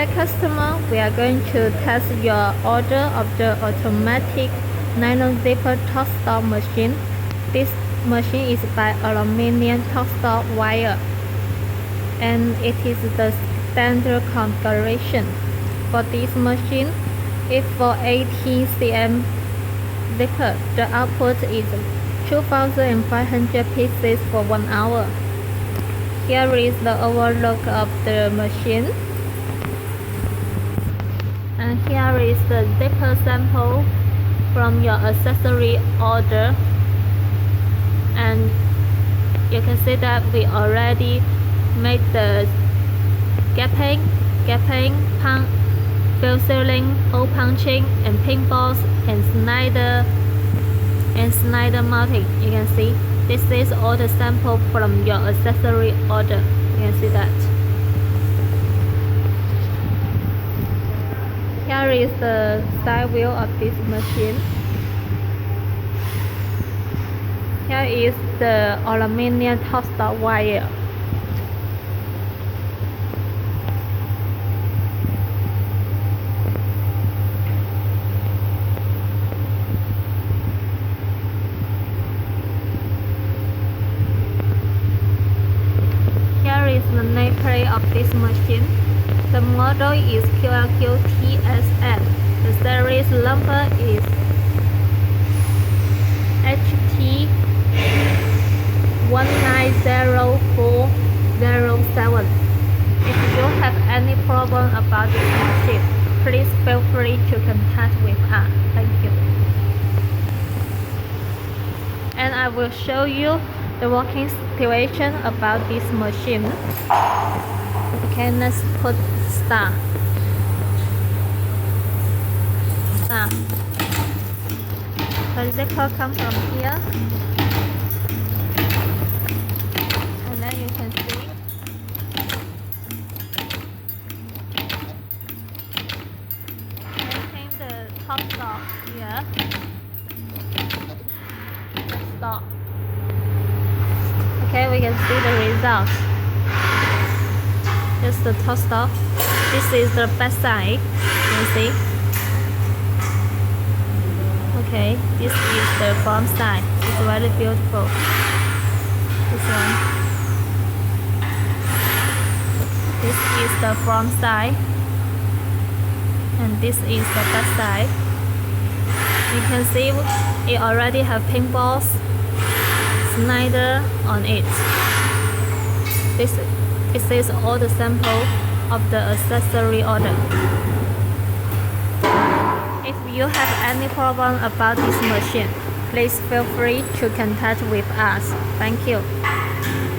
Dear customer, we are going to test your order of the automatic nylon zipper top stop machine. This machine is by aluminum top stop wire, and it is the standard configuration. For this machine, if for 18 cm zipper, the output is 2,500 pieces for 1 hour. Here is the overlook of the machine. And here is the zipper sample from your accessory order. And you can see that we already made the gapping, fill sealing, hole punching, and pinballs, and slider mounting. You can see this is all the sample from your accessory order. You can see that. Here is the side view of this machine. Here is the aluminum top stop wire. Here is the nameplate of this machine. The model is QLQ-TSM. The series number is HT190407. If you have any problem about this machine, please feel free to contact with us. Thank you. And I will show you the working situation about this machine. Okay, let's put start. The zipper comes from here, and then you can see maintain the top stop here. Let's stop. Okay, we can see the results. This is the top stop. This is the back side. You see? Okay, this is the front side. It's very beautiful. This one. This is the front side, and this is the back side. You can see it already have pinballs, slider on it. This is all the sample of the accessory order. If you have any problem about this machine, please feel free to contact with us. Thank you.